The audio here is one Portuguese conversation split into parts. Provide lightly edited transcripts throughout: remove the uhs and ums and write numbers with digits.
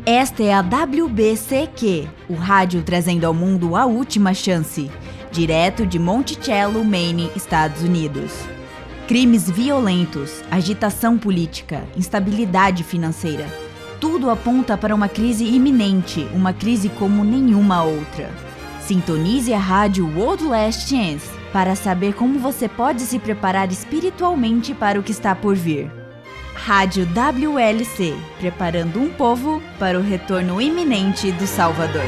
Esta é a WBCQ, o rádio trazendo ao mundo a última chance, direto de Monticello, Maine, Estados Unidos. Crimes violentos, agitação política, instabilidade financeira. Tudo aponta para uma crise iminente, uma crise como nenhuma outra. Sintonize a rádio World Last Chance para saber como você pode se preparar espiritualmente para o que está por vir. Rádio WLC, preparando um povo para o retorno iminente do Salvador.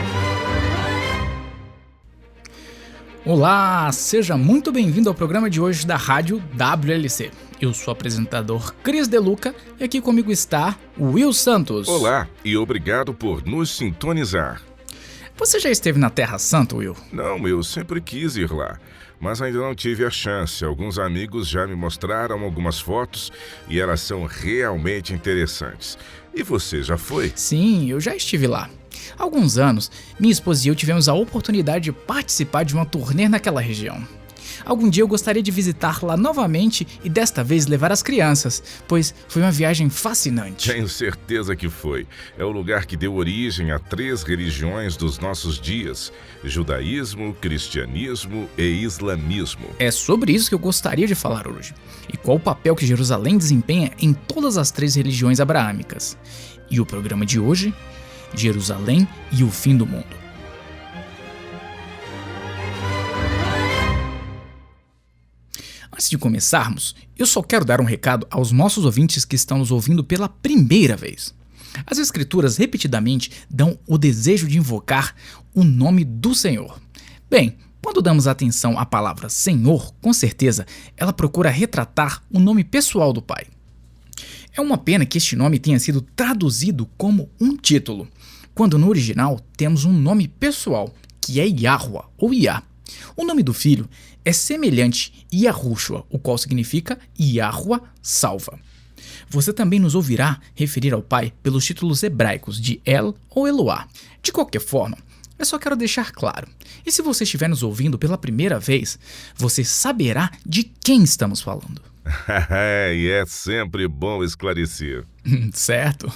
Olá, seja muito bem-vindo ao programa de hoje da Rádio WLC. Eu sou o apresentador Cris Deluca e aqui comigo está o Will Santos. Olá e obrigado por nos sintonizar. Você já esteve na Terra Santa, Will? Não, eu sempre quis ir lá, mas ainda não tive a chance. Alguns amigos já me mostraram algumas fotos e elas são realmente interessantes. E você já foi? Sim, eu já estive lá. Há alguns anos, minha esposa e eu tivemos a oportunidade de participar de uma turnê naquela região. Algum dia eu gostaria de visitar lá novamente e desta vez levar as crianças, pois foi uma viagem fascinante. Tenho certeza que foi. É o lugar que deu origem a 3 religiões dos nossos dias: judaísmo, cristianismo e islamismo. É sobre isso que eu gostaria de falar hoje, e qual o papel que Jerusalém desempenha em todas as 3 religiões abraâmicas. E o programa de hoje, Jerusalém e o fim do mundo. Antes de começarmos, eu só quero dar um recado aos nossos ouvintes que estão nos ouvindo pela primeira vez. As Escrituras repetidamente dão o desejo de invocar o nome do Senhor. Bem, quando damos atenção à palavra Senhor, com certeza ela procura retratar o nome pessoal do Pai. É uma pena que este nome tenha sido traduzido como um título, quando no original temos um nome pessoal, que é Yahuwah ou Yah. O nome do filho é semelhante a Yahushua, o qual significa Yahuwah salva. Você também nos ouvirá referir ao Pai pelos títulos hebraicos de El ou Eloá. De qualquer forma, eu só quero deixar claro, e se você estiver nos ouvindo pela primeira vez, você saberá de quem estamos falando. E é sempre bom esclarecer. Certo?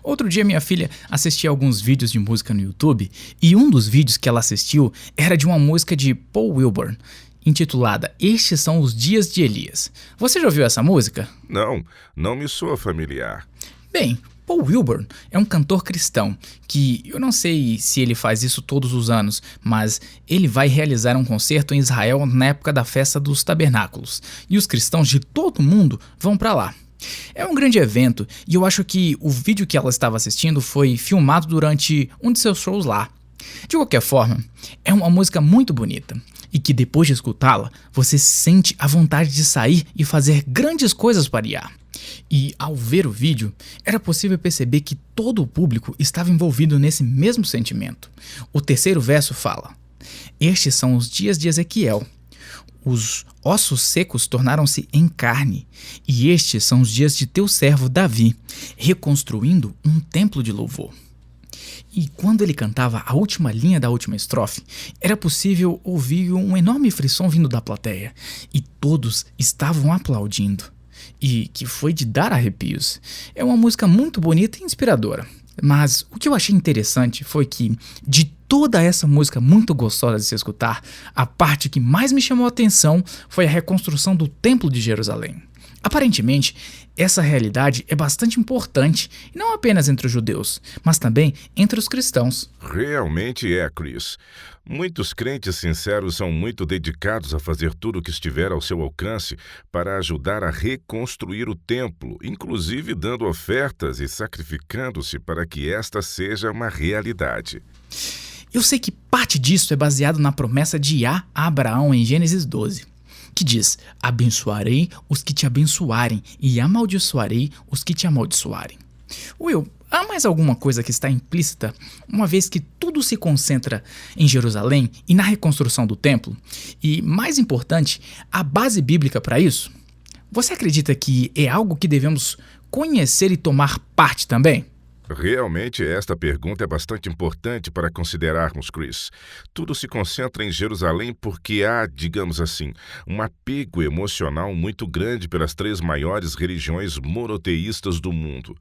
Outro dia minha filha assistia alguns vídeos de música no YouTube e um dos vídeos que ela assistiu era de uma música de Paul Wilbur, intitulada Estes São os Dias de Elias. Você já ouviu essa música? Não me soa familiar. Bem, Paul Wilbur é um cantor cristão que eu não sei se ele faz isso todos os anos, mas ele vai realizar um concerto em Israel na época da festa dos tabernáculos e os cristãos de todo o mundo vão para lá. É um grande evento e eu acho que o vídeo que ela estava assistindo foi filmado durante um de seus shows lá. De qualquer forma, é uma música muito bonita e que depois de escutá-la, você sente a vontade de sair e fazer grandes coisas para Yah. E ao ver o vídeo, era possível perceber que todo o público estava envolvido nesse mesmo sentimento. O terceiro verso fala: Estes são os dias de Ezequiel. Os ossos secos tornaram-se em carne, e estes são os dias de teu servo Davi, reconstruindo um templo de louvor. E quando ele cantava a última linha da última estrofe, era possível ouvir um enorme frisson vindo da plateia, e todos estavam aplaudindo, e que foi de dar arrepios. É uma música muito bonita e inspiradora. Mas o que eu achei interessante foi que, de toda essa música muito gostosa de se escutar, a parte que mais me chamou a atenção foi a reconstrução do Templo de Jerusalém. Aparentemente, essa realidade é bastante importante, e não apenas entre os judeus, mas também entre os cristãos. Realmente é, Chris. Muitos crentes sinceros são muito dedicados a fazer tudo o que estiver ao seu alcance para ajudar a reconstruir o templo, inclusive dando ofertas e sacrificando-se para que esta seja uma realidade. Eu sei que parte disso é baseado na promessa de Yah a Abraão em Gênesis 12, que diz: abençoarei os que te abençoarem e amaldiçoarei os que te amaldiçoarem. Will, há mais alguma coisa que está implícita, uma vez que tudo se concentra em Jerusalém e na reconstrução do templo? E, mais importante, a base bíblica para isso? Você acredita que é algo que devemos conhecer e tomar parte também? Realmente, esta pergunta é bastante importante para considerarmos, Chris. Tudo se concentra em Jerusalém porque há, digamos assim, um apego emocional muito grande pelas três maiores religiões monoteístas do mundo.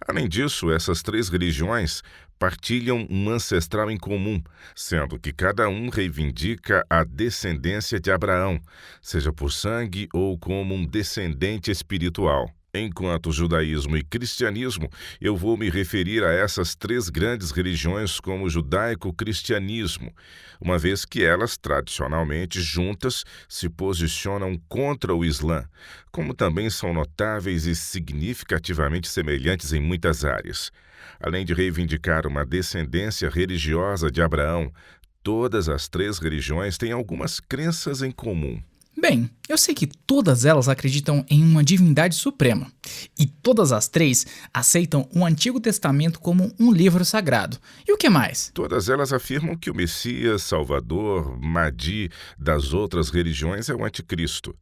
Além disso, essas três religiões partilham um ancestral em comum, sendo que cada um reivindica a descendência de Abraão, seja por sangue ou como um descendente espiritual. Enquanto judaísmo e cristianismo, eu vou me referir a essas três grandes religiões como judaico-cristianismo, uma vez que elas, tradicionalmente juntas, se posicionam contra o Islã, como também são notáveis e significativamente semelhantes em muitas áreas. Além de reivindicar uma descendência religiosa de Abraão, todas as três religiões têm algumas crenças em comum. Bem, eu sei que todas elas acreditam em uma divindade suprema, e todas as três aceitam o Antigo Testamento como um livro sagrado. E o que mais? Todas elas afirmam que o Messias, Salvador, Mahdi das outras religiões é o Anticristo.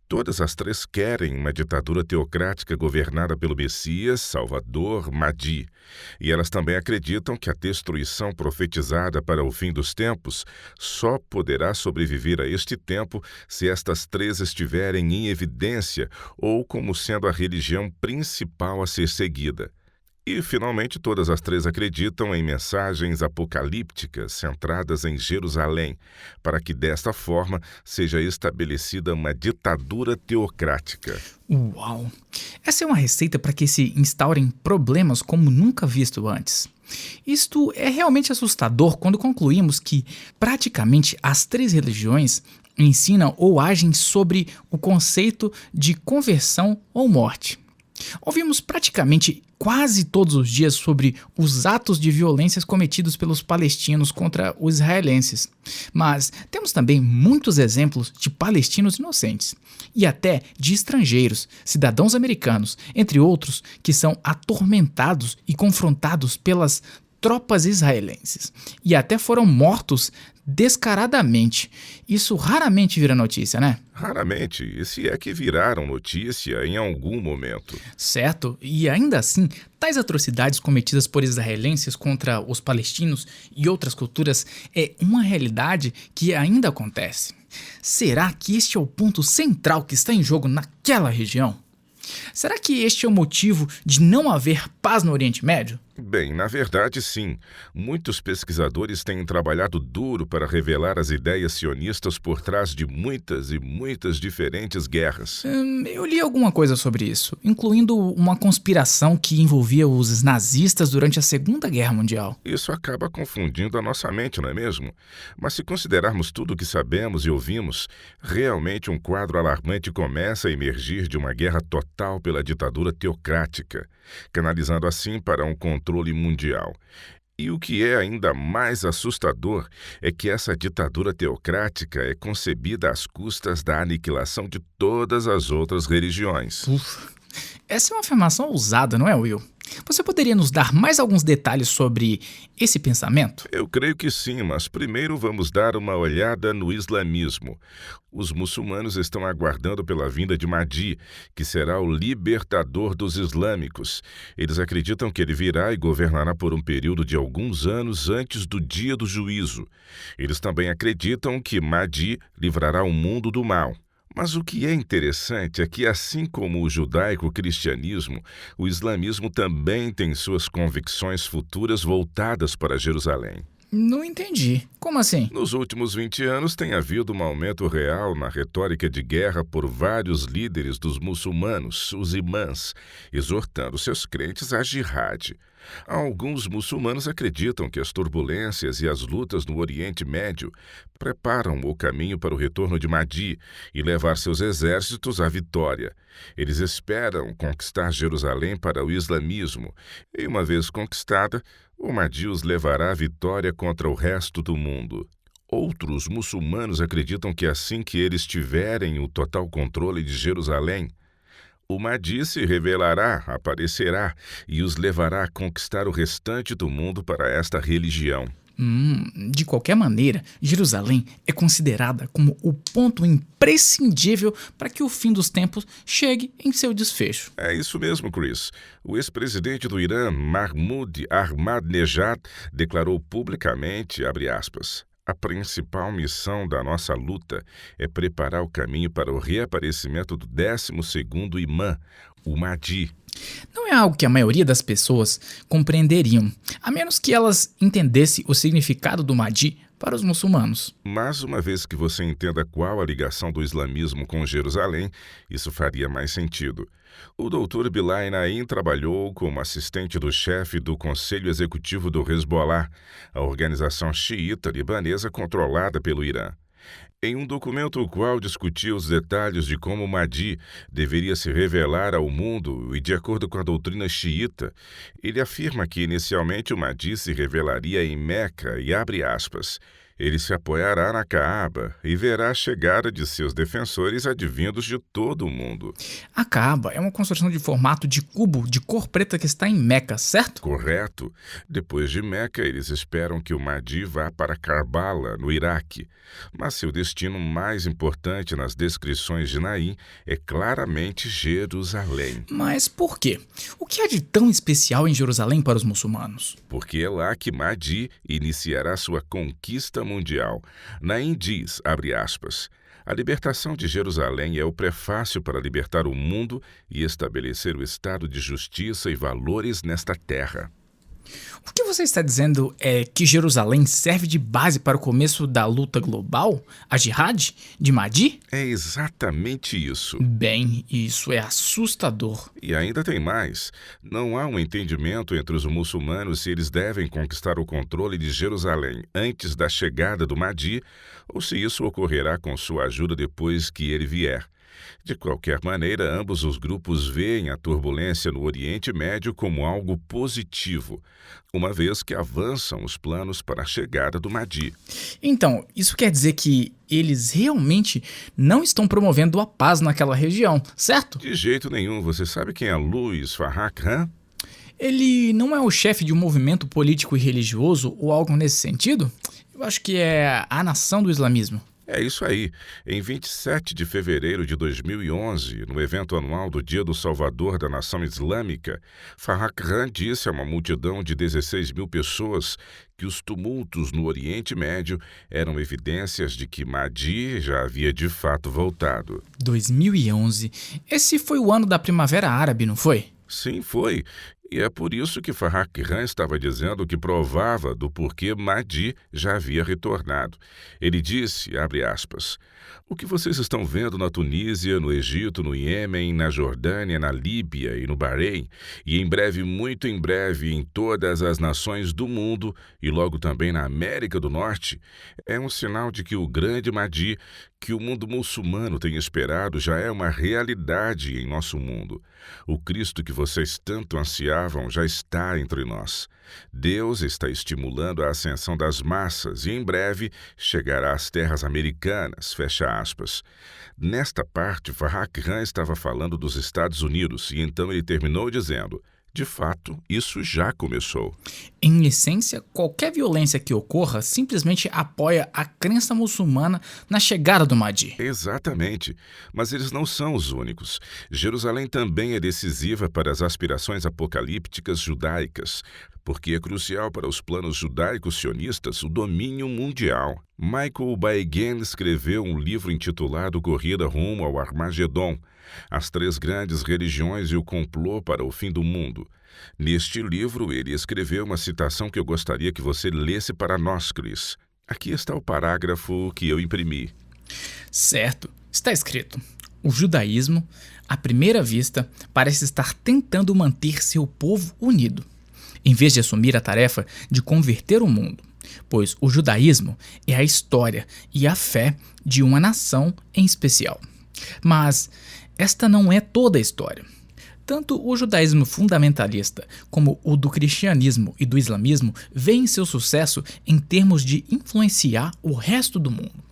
Todas as três querem uma ditadura teocrática governada pelo Messias, Salvador, Mahdi. E elas também acreditam que a destruição profetizada para o fim dos tempos só poderá sobreviver a este tempo se estas três estiverem em evidência ou como sendo a religião principal a ser seguida. E, finalmente, todas as três acreditam em mensagens apocalípticas centradas em Jerusalém, para que, desta forma, seja estabelecida uma ditadura teocrática. Uau! Essa é uma receita para que se instaurem problemas como nunca visto antes. Isto é realmente assustador quando concluímos que, praticamente, as três religiões ensinam ou agem sobre o conceito de conversão ou morte. Ouvimos praticamente quase todos os dias sobre os atos de violências cometidos pelos palestinos contra os israelenses, mas temos também muitos exemplos de palestinos inocentes e até de estrangeiros, cidadãos americanos, entre outros, que são atormentados e confrontados pelas tropas israelenses e até foram mortos descaradamente. Isso raramente vira notícia, né? Raramente, e se é que viraram notícia em algum momento. Certo, e ainda assim, tais atrocidades cometidas por israelenses contra os palestinos e outras culturas é uma realidade que ainda acontece. Será que este é o ponto central que está em jogo naquela região? Será que este é o motivo de não haver paz no Oriente Médio? Bem, na verdade, sim. Muitos pesquisadores têm trabalhado duro para revelar as ideias sionistas por trás de muitas e muitas diferentes guerras. Eu li alguma coisa sobre isso, incluindo uma conspiração que envolvia os nazistas durante a Segunda Guerra Mundial. Isso acaba confundindo a nossa mente, não é mesmo? Mas se considerarmos tudo o que sabemos e ouvimos, realmente um quadro alarmante começa a emergir de uma guerra total pela ditadura teocrática, canalizando assim para um controle mundial. E o que é ainda mais assustador é que essa ditadura teocrática é concebida às custas da aniquilação de todas as outras religiões. Essa é uma afirmação ousada, não é, Will? Você poderia nos dar mais alguns detalhes sobre esse pensamento? Eu creio que sim, mas primeiro vamos dar uma olhada no islamismo. Os muçulmanos estão aguardando pela vinda de Mahdi, que será o libertador dos islâmicos. Eles acreditam que ele virá e governará por um período de alguns anos antes do dia do juízo. Eles também acreditam que Mahdi livrará o mundo do mal. Mas o que é interessante é que, assim como o judaico-cristianismo, o islamismo também tem suas convicções futuras voltadas para Jerusalém. Não entendi. Como assim? Nos últimos 20 anos tem havido um aumento real na retórica de guerra por vários líderes dos muçulmanos, os imãs, exortando seus crentes à jihad. Alguns muçulmanos acreditam que as turbulências e as lutas no Oriente Médio preparam o caminho para o retorno de Mahdi e levar seus exércitos à vitória. Eles esperam conquistar Jerusalém para o islamismo e, uma vez conquistada, o Mahdi os levará à vitória contra o resto do mundo. Outros muçulmanos acreditam que assim que eles tiverem o total controle de Jerusalém, o Mahdi se revelará, aparecerá e os levará a conquistar o restante do mundo para esta religião. De qualquer maneira, Jerusalém é considerada como o ponto imprescindível para que o fim dos tempos chegue em seu desfecho. É isso mesmo, Chris. O ex-presidente do Irã, Mahmoud Ahmadinejad, declarou publicamente, abre aspas, a principal missão da nossa luta é preparar o caminho para o reaparecimento do 12º imã, o Mahdi. Não é algo que a maioria das pessoas compreenderiam, a menos que elas entendessem o significado do Mahdi para os muçulmanos. Mas uma vez que você entenda qual a ligação do islamismo com Jerusalém, isso faria mais sentido. O Dr. Bilal Naim trabalhou como assistente do chefe do Conselho Executivo do Hezbollah, a organização xiita libanesa controlada pelo Irã. Em um documento o qual discutia os detalhes de como o Mahdi deveria se revelar ao mundo e de acordo com a doutrina xiita, ele afirma que inicialmente o Mahdi se revelaria em Meca e abre aspas, ele se apoiará na Kaaba e verá a chegada de seus defensores advindos de todo o mundo. A Kaaba é uma construção de formato de cubo de cor preta que está em Meca, certo? Correto. Depois de Meca, eles esperam que o Mahdi vá para Karbala, no Iraque. Mas seu destino mais importante nas descrições de Naim é claramente Jerusalém. Mas por quê? O que há de tão especial em Jerusalém para os muçulmanos? Porque é lá que Mahdi iniciará sua conquista mundial. Naim diz, abre aspas, a libertação de Jerusalém é o prefácio para libertar o mundo e estabelecer o estado de justiça e valores nesta terra. O que você está dizendo é que Jerusalém serve de base para o começo da luta global? A Jihad? De Mahdi? É exatamente isso. Bem, isso é assustador. E ainda tem mais. Não há um entendimento entre os muçulmanos se eles devem conquistar o controle de Jerusalém antes da chegada do Mahdi ou se isso ocorrerá com sua ajuda depois que ele vier. De qualquer maneira, ambos os grupos veem a turbulência no Oriente Médio como algo positivo, uma vez que avançam os planos para a chegada do Mahdi. Então, isso quer dizer que eles realmente não estão promovendo a paz naquela região, certo? De jeito nenhum. Você sabe quem é Louis Farrakhan? Ele não é o chefe de um movimento político e religioso ou algo nesse sentido? Eu acho que é a nação do islamismo. É isso aí. Em 27 de fevereiro de 2011, no evento anual do Dia do Salvador da Nação Islâmica, Farrakhan disse a uma multidão de 16 mil pessoas que os tumultos no Oriente Médio eram evidências de que Mahdi já havia de fato voltado. 2011. Esse foi o ano da Primavera Árabe, não foi? Sim, foi. E é por isso que Farrakhan estava dizendo que provava do porquê Mahdi já havia retornado. Ele disse, abre aspas, o que vocês estão vendo na Tunísia, no Egito, no Iêmen, na Jordânia, na Líbia e no Bahrein, e em breve, muito em breve, em todas as nações do mundo, e logo também na América do Norte, é um sinal de que o grande Mahdi, que o mundo muçulmano tem esperado, já é uma realidade em nosso mundo. O Cristo que vocês tanto ansiavam já está entre nós. Deus está estimulando a ascensão das massas e em breve chegará às terras americanas, fecha aspas. Nesta parte, Farrakhan estava falando dos Estados Unidos e então ele terminou dizendo, de fato, isso já começou. Em essência, qualquer violência que ocorra simplesmente apoia a crença muçulmana na chegada do Mahdi. Exatamente, mas eles não são os únicos. Jerusalém também é decisiva para as aspirações apocalípticas judaicas, porque é crucial para os planos judaicos sionistas o domínio mundial. Michael Baegen escreveu um livro intitulado Corrida rumo ao Armagedon, as três grandes religiões e o complô para o fim do mundo. Neste livro, ele escreveu uma citação que eu gostaria que você lesse para nós, Chris. Aqui está o parágrafo que eu imprimi. Certo, está escrito. O judaísmo, à primeira vista, parece estar tentando manter seu povo unido, em vez de assumir a tarefa de converter o mundo, pois o judaísmo é a história e a fé de uma nação em especial. Mas esta não é toda a história. Tanto o judaísmo fundamentalista como o do cristianismo e do islamismo veem seu sucesso em termos de influenciar o resto do mundo.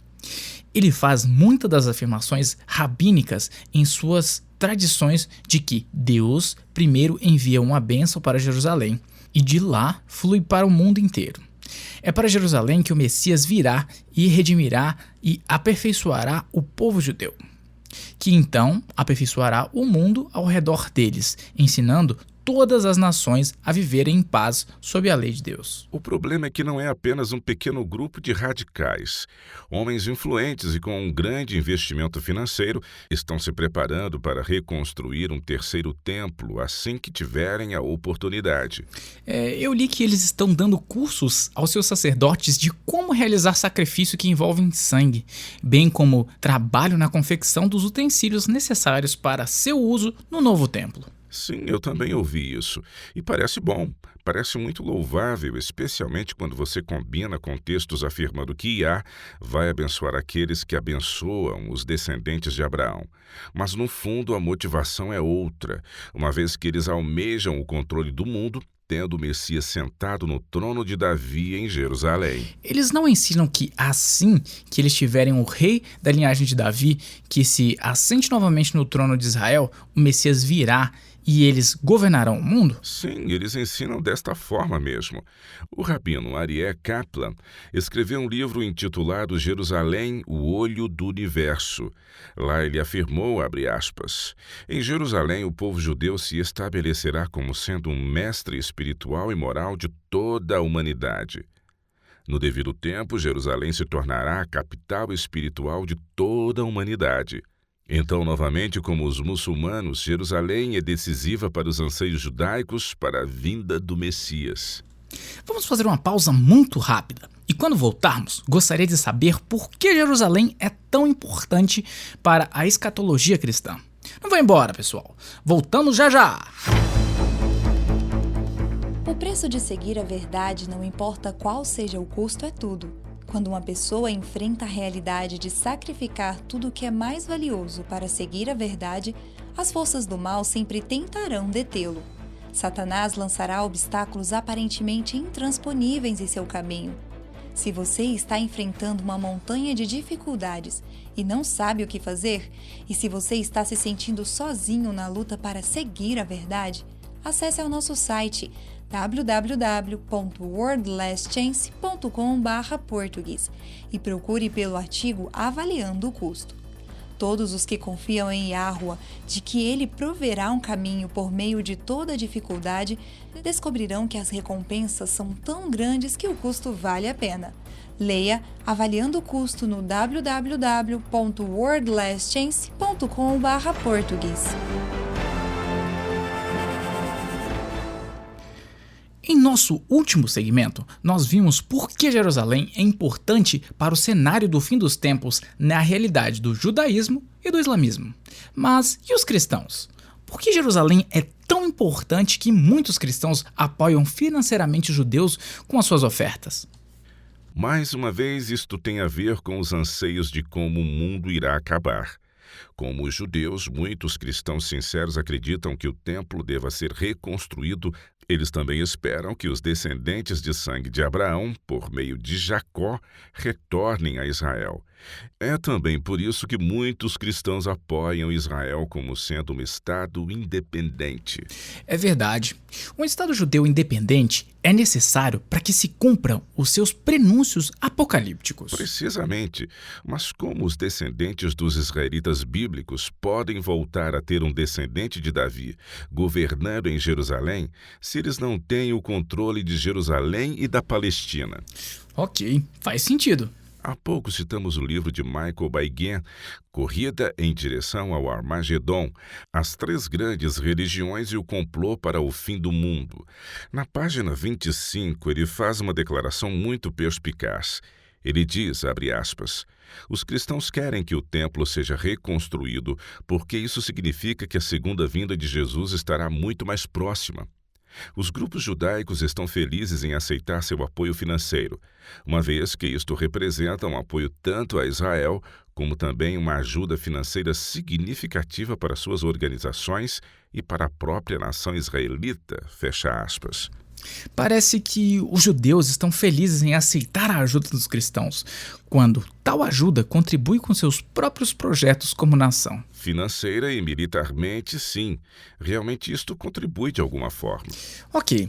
Ele faz muitas das afirmações rabínicas em suas tradições de que Deus primeiro envia uma bênção para Jerusalém e de lá flui para o mundo inteiro. É para Jerusalém que o Messias virá e redimirá e aperfeiçoará o povo judeu, que então aperfeiçoará o mundo ao redor deles, ensinando todas as nações a viverem em paz sob a lei de Deus. O problema é que não é apenas um pequeno grupo de radicais. Homens influentes e com um grande investimento financeiro estão se preparando para reconstruir um terceiro templo assim que tiverem a oportunidade. Eu li que eles estão dando cursos aos seus sacerdotes de como realizar sacrifício que envolvem sangue, bem como trabalho na confecção dos utensílios necessários para seu uso no novo templo. Sim, eu também ouvi isso. E parece bom, parece muito louvável, especialmente quando você combina com textos afirmando que Iá vai abençoar aqueles que abençoam os descendentes de Abraão. Mas no fundo a motivação é outra, uma vez que eles almejam o controle do mundo, tendo o Messias sentado no trono de Davi em Jerusalém. Eles não ensinam que assim que eles tiverem o rei da linhagem de Davi, que se assente novamente no trono de Israel, o Messias virá e eles governarão o mundo? Sim, eles ensinam desta forma mesmo. O rabino Aryeh Kaplan escreveu um livro intitulado Jerusalém, o Olho do Universo. Lá ele afirmou, abre aspas, em Jerusalém o povo judeu se estabelecerá como sendo um mestre espiritual e moral de toda a humanidade. No devido tempo, Jerusalém se tornará a capital espiritual de toda a humanidade. Então, novamente, como os muçulmanos, Jerusalém é decisiva para os anseios judaicos para a vinda do Messias. Vamos fazer uma pausa muito rápida. E quando voltarmos, gostaria de saber por que Jerusalém é tão importante para a escatologia cristã. Não vai embora, pessoal. Voltamos já já! O preço de seguir a verdade, não importa qual seja o custo, é tudo. Quando uma pessoa enfrenta a realidade de sacrificar tudo o que é mais valioso para seguir a verdade, as forças do mal sempre tentarão detê-lo. Satanás lançará obstáculos aparentemente intransponíveis em seu caminho. Se você está enfrentando uma montanha de dificuldades e não sabe o que fazer, e se você está se sentindo sozinho na luta para seguir a verdade, acesse ao nosso site www.worldlastchance.com/português e procure pelo artigo Avaliando o Custo. Todos os que confiam em Yahuwah de que ele proverá um caminho por meio de toda a dificuldade, descobrirão que as recompensas são tão grandes que o custo vale a pena. Leia Avaliando o Custo no www.worldlastchance.com/português. Em nosso último segmento, nós vimos por que Jerusalém é importante para o cenário do fim dos tempos na realidade do judaísmo e do islamismo. Mas e os cristãos? Por que Jerusalém é tão importante que muitos cristãos apoiam financeiramente os judeus com as suas ofertas? Mais uma vez, isto tem a ver com os anseios de como o mundo irá acabar. Como os judeus, muitos cristãos sinceros acreditam que o templo deva ser reconstruído. Eles também esperam que os descendentes de sangue de Abraão, por meio de Jacó, retornem a Israel. É também por isso que muitos cristãos apoiam Israel como sendo um Estado independente. É verdade. Um Estado judeu independente é necessário para que se cumpram os seus prenúncios apocalípticos. Precisamente. Mas como os descendentes dos israelitas bíblicos podem voltar a ter um descendente de Davi governando em Jerusalém se eles não têm o controle de Jerusalém e da Palestina? Ok, faz sentido. Há pouco citamos o livro de Michael Baighen, Corrida em Direção ao Armagedon, as três grandes religiões e o complô para o fim do mundo. Na página 25, ele faz uma declaração muito perspicaz. Ele diz, abre aspas, os cristãos querem que o templo seja reconstruído porque isso significa que a segunda vinda de Jesus estará muito mais próxima. Os grupos judaicos estão felizes em aceitar seu apoio financeiro, uma vez que isto representa um apoio tanto a Israel, como também uma ajuda financeira significativa para suas organizações e para a própria nação israelita, fecha aspas. Parece que os judeus estão felizes em aceitar a ajuda dos cristãos, quando tal ajuda contribui com seus próprios projetos como nação. Financeira e militarmente, sim. Realmente isto contribui de alguma forma. Ok,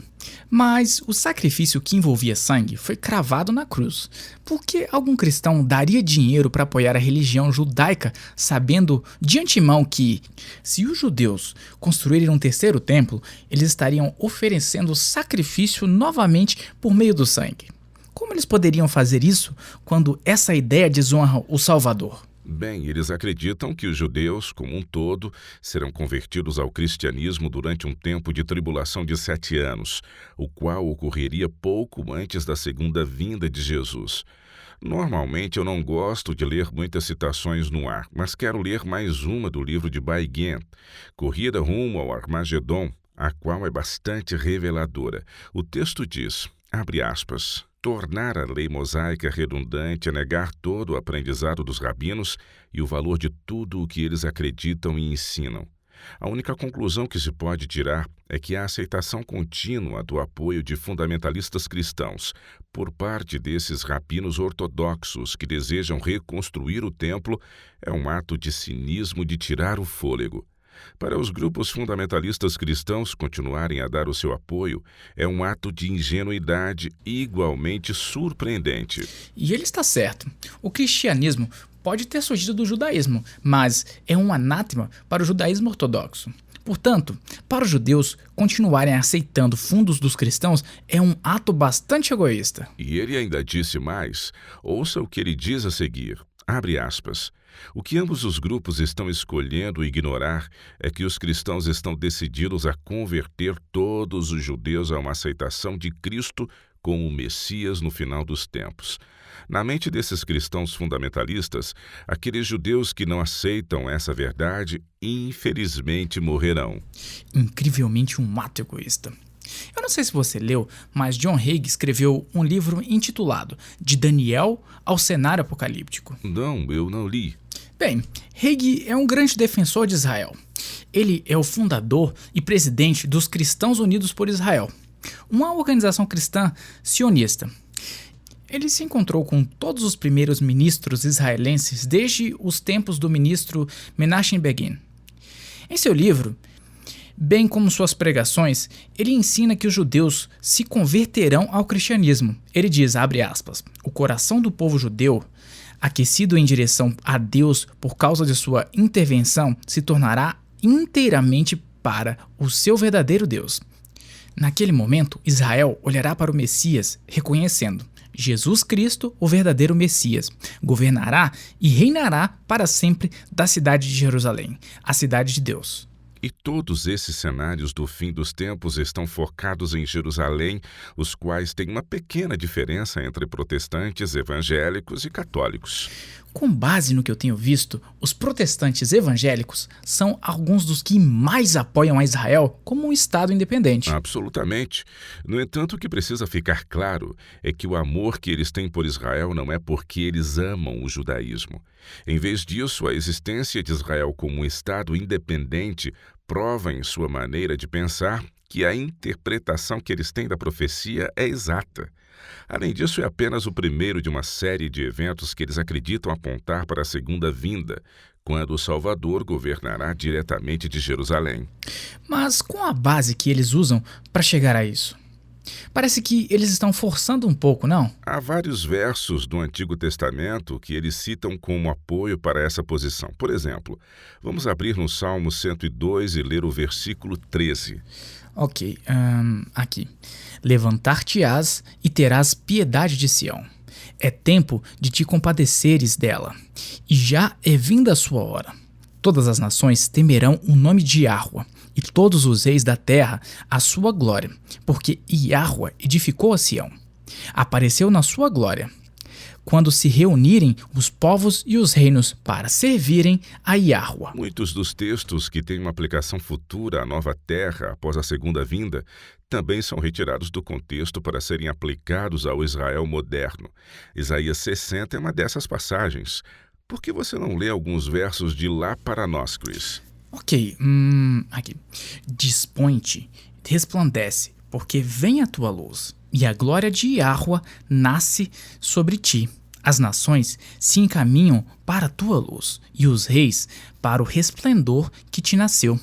mas o sacrifício que envolvia sangue foi cravado na cruz. Por que algum cristão daria dinheiro para apoiar a religião judaica, sabendo de antemão que, se os judeus construírem um terceiro templo, eles estariam oferecendo sacrifício novamente por meio do sangue? Como eles poderiam fazer isso quando essa ideia desonra o Salvador? Bem, eles acreditam que os judeus, como um todo, serão convertidos ao cristianismo durante um tempo de tribulação de 7 anos, o qual ocorreria pouco antes da segunda vinda de Jesus. Normalmente eu não gosto de ler muitas citações no ar, mas quero ler mais uma do livro de Bai Gen, Corrida Rumo ao Armagedon, a qual é bastante reveladora. O texto diz, abre aspas, tornar a lei mosaica redundante é negar todo o aprendizado dos rabinos e o valor de tudo o que eles acreditam e ensinam. A única conclusão que se pode tirar é que a aceitação contínua do apoio de fundamentalistas cristãos por parte desses rabinos ortodoxos que desejam reconstruir o templo é um ato de cinismo de tirar o fôlego. Para os grupos fundamentalistas cristãos continuarem a dar o seu apoio, é um ato de ingenuidade igualmente surpreendente. E ele está certo. O cristianismo pode ter surgido do judaísmo, mas é um anátema para o judaísmo ortodoxo. Portanto, para os judeus continuarem aceitando fundos dos cristãos é um ato bastante egoísta. E ele ainda disse mais, ouça o que ele diz a seguir, abre aspas. O que ambos os grupos estão escolhendo ignorar é que os cristãos estão decididos a converter todos os judeus a uma aceitação de Cristo como o Messias no final dos tempos. Na mente desses cristãos fundamentalistas, aqueles judeus que não aceitam essa verdade, infelizmente morrerão. Incrivelmente um ato egoísta. Eu não sei se você leu, mas John Hagee escreveu um livro intitulado De Daniel ao Cenário Apocalíptico. Não, eu não li. Bem, Hagee é um grande defensor de Israel. Ele é o fundador e presidente dos Cristãos Unidos por Israel, uma organização cristã sionista. Ele se encontrou com todos os primeiros ministros israelenses desde os tempos do ministro Menachem Begin. Em seu livro, bem como suas pregações, ele ensina que os judeus se converterão ao cristianismo. Ele diz, abre aspas, o coração do povo judeu, aquecido em direção a Deus por causa de sua intervenção, se tornará inteiramente para o seu verdadeiro Deus. Naquele momento, Israel olhará para o Messias, reconhecendo Jesus Cristo, o verdadeiro Messias, governará e reinará para sempre da cidade de Jerusalém, a cidade de Deus. E todos esses cenários do fim dos tempos estão focados em Jerusalém, os quais têm uma pequena diferença entre protestantes, evangélicos e católicos. Com base no que eu tenho visto, os protestantes evangélicos são alguns dos que mais apoiam a Israel como um Estado independente. Absolutamente. No entanto, o que precisa ficar claro é que o amor que eles têm por Israel não é porque eles amam o judaísmo. Em vez disso, a existência de Israel como um Estado independente prova em sua maneira de pensar que a interpretação que eles têm da profecia é exata. Além disso, é apenas o primeiro de uma série de eventos que eles acreditam apontar para a segunda vinda, quando o Salvador governará diretamente de Jerusalém. Mas com a base que eles usam para chegar a isso? Parece que eles estão forçando um pouco, não? Há vários versos do Antigo Testamento que eles citam como apoio para essa posição. Por exemplo, vamos abrir no Salmo 102 e ler o versículo 13. Ok, aqui. Levantar-te-ás e terás piedade de Sião. É tempo de te compadeceres dela, e já é vinda a sua hora. Todas as nações temerão o nome de Yahua, e todos os reis da terra a sua glória, porque Yahua edificou a Sião. Apareceu na sua glória, quando se reunirem os povos e os reinos para servirem a Yahua. Muitos dos textos que têm uma aplicação futura à nova terra após a segunda vinda também são retirados do contexto para serem aplicados ao Israel moderno. Isaías 60 é uma dessas passagens. Por que você não lê alguns versos de lá para nós, Chris? Ok, aqui. Dispõe-te, resplandece, porque vem a tua luz, e a glória de Yahua nasce sobre ti. As nações se encaminham para a tua luz, e os reis para o resplendor que te nasceu.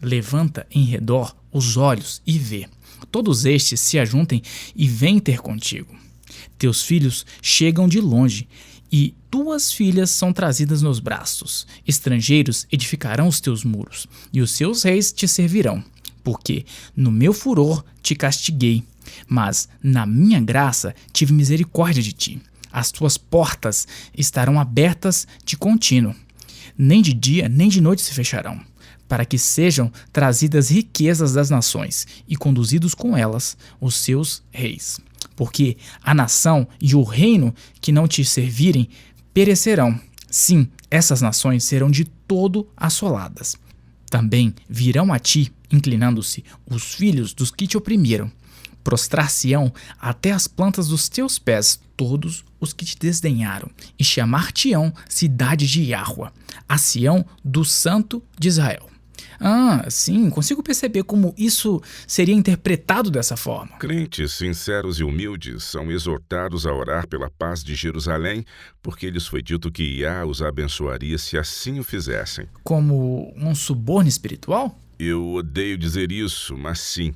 Levanta em redor os olhos e vê. Todos estes se ajuntem e vêm ter contigo. Teus filhos chegam de longe, e tuas filhas são trazidas nos braços. Estrangeiros edificarão os teus muros, e os seus reis te servirão. Porque no meu furor te castiguei, mas na minha graça tive misericórdia de ti. As tuas portas estarão abertas de contínuo. Nem de dia nem de noite se fecharão, para que sejam trazidas riquezas das nações e conduzidos com elas os seus reis. Porque a nação e o reino que não te servirem perecerão. Sim, essas nações serão de todo assoladas. Também virão a ti, inclinando-se, os filhos dos que te oprimiram. Prostrar-se-ão até as plantas dos teus pés todos os que te desdenharam, e chamar-te-ão cidade de Iahua, a Sião do Santo de Israel. Sim, consigo perceber como isso seria interpretado dessa forma. Crentes sinceros e humildes são exortados a orar pela paz de Jerusalém, porque lhes foi dito que Iá os abençoaria se assim o fizessem. Como um suborno espiritual? Eu odeio dizer isso, mas sim,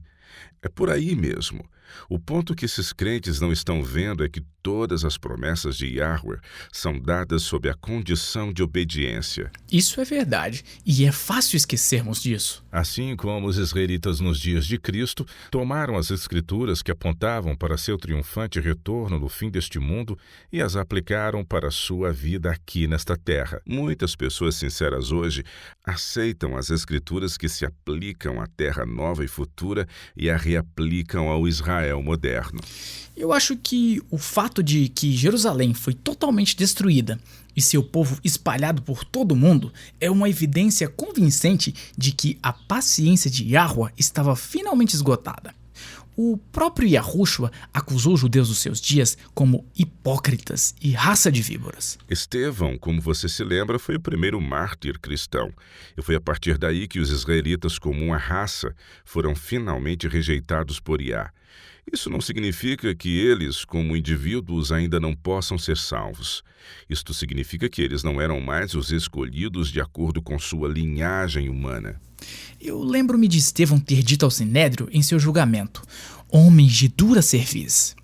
é por aí mesmo. O ponto que esses crentes não estão vendo é que todas as promessas de Yahweh são dadas sob a condição de obediência. Isso é verdade, e é fácil esquecermos disso. Assim como os israelitas nos dias de Cristo tomaram as escrituras que apontavam para seu triunfante retorno no fim deste mundo e as aplicaram para a sua vida aqui nesta terra. Muitas pessoas sinceras hoje aceitam as escrituras que se aplicam à terra nova e futura e a reaplicam ao Israel moderno. Eu acho que o fato de que Jerusalém foi totalmente destruída e seu povo espalhado por todo o mundo é uma evidência convincente de que a paciência de Yahweh estava finalmente esgotada. O próprio Yahushua acusou os judeus dos seus dias como hipócritas e raça de víboras. Estevão, como você se lembra, foi o primeiro mártir cristão. E foi a partir daí que os israelitas, como uma raça, foram finalmente rejeitados por Iá. Isso não significa que eles, como indivíduos, ainda não possam ser salvos. Isto significa que eles não eram mais os escolhidos de acordo com sua linhagem humana. Eu lembro-me de Estevão ter dito ao Sinédrio em seu julgamento: homens de dura cerviz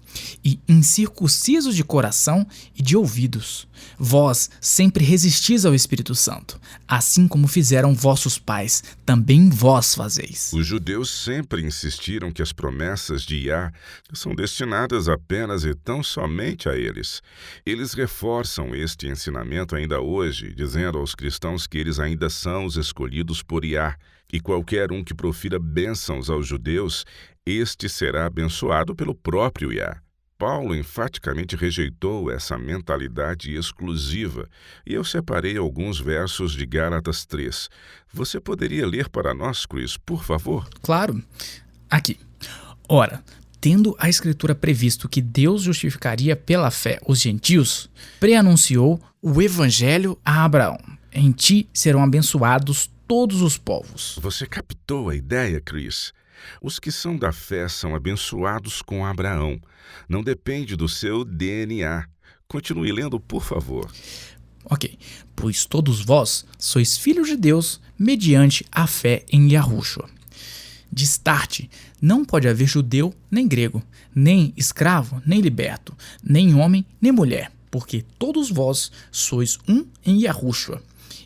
e incircuncisos de coração e de ouvidos, vós sempre resistis ao Espírito Santo, assim como fizeram vossos pais, também vós fazeis. Os judeus sempre insistiram que as promessas de Iá são destinadas apenas e tão somente a eles. Eles reforçam este ensinamento ainda hoje, dizendo aos cristãos que eles ainda são os escolhidos por Iá, e qualquer um que profira bênçãos aos judeus, este será abençoado pelo próprio Iá. Paulo enfaticamente rejeitou essa mentalidade exclusiva, e eu separei alguns versos de Gálatas 3. Você poderia ler para nós, Chris, por favor? Claro. Aqui. Ora, tendo a Escritura previsto que Deus justificaria pela fé os gentios, preanunciou o Evangelho a Abraão. Em ti serão abençoados todos os povos. Você captou a ideia, Chris? Os que são da fé são abençoados com Abraão. Não depende do seu DNA. Continue lendo, por favor. Ok. Pois todos vós sois filhos de Deus mediante a fé em Yahushua. De start, não pode haver judeu nem grego, nem escravo nem liberto, nem homem nem mulher, porque todos vós sois um em Yahushua.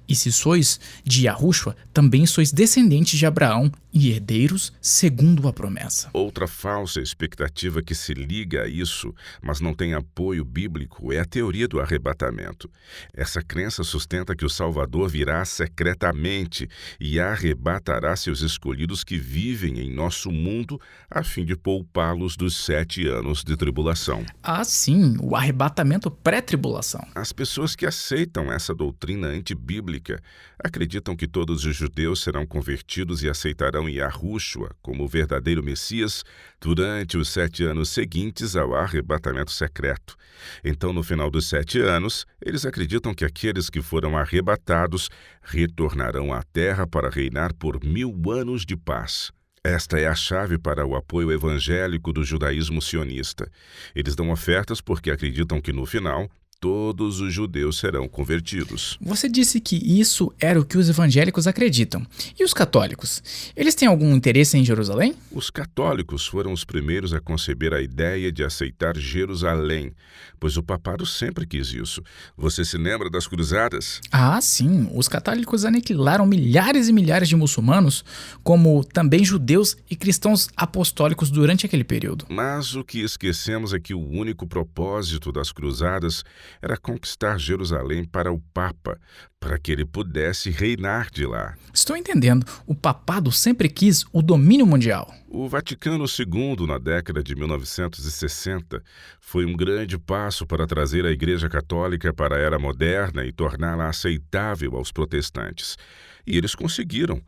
E se sois de Yahushua, também sois descendentes de Abraão e herdeiros segundo a promessa. Outra falsa expectativa que se liga a isso, mas não tem apoio bíblico, é a teoria do arrebatamento. Essa crença sustenta que o Salvador virá secretamente e arrebatará seus escolhidos que vivem em nosso mundo, a fim de poupá-los dos 7 anos de tribulação. Ah, sim, o arrebatamento pré-tribulação. As pessoas que aceitam essa doutrina antibíblica acreditam que todos os judeus serão convertidos e aceitarão Yahushua como o verdadeiro Messias durante os 7 anos seguintes ao arrebatamento secreto. Então, no final dos 7 anos, eles acreditam que aqueles que foram arrebatados retornarão à terra para reinar por 1000 anos de paz. Esta é a chave para o apoio evangélico do judaísmo sionista. Eles dão ofertas porque acreditam que, no final, todos os judeus serão convertidos. Você disse que isso era o que os evangélicos acreditam. E os católicos? Eles têm algum interesse em Jerusalém? Os católicos foram os primeiros a conceber a ideia de aceitar Jerusalém, pois o papado sempre quis isso. Você se lembra das cruzadas? Ah, sim. Os católicos aniquilaram milhares e milhares de muçulmanos, como também judeus e cristãos apostólicos durante aquele período. Mas o que esquecemos é que o único propósito das cruzadas era conquistar Jerusalém para o Papa, para que ele pudesse reinar de lá. Estou entendendo. O papado sempre quis o domínio mundial. O Vaticano II, na década de 1960, foi um grande passo para trazer a Igreja Católica para a era moderna e torná-la aceitável aos protestantes. E eles conseguiram.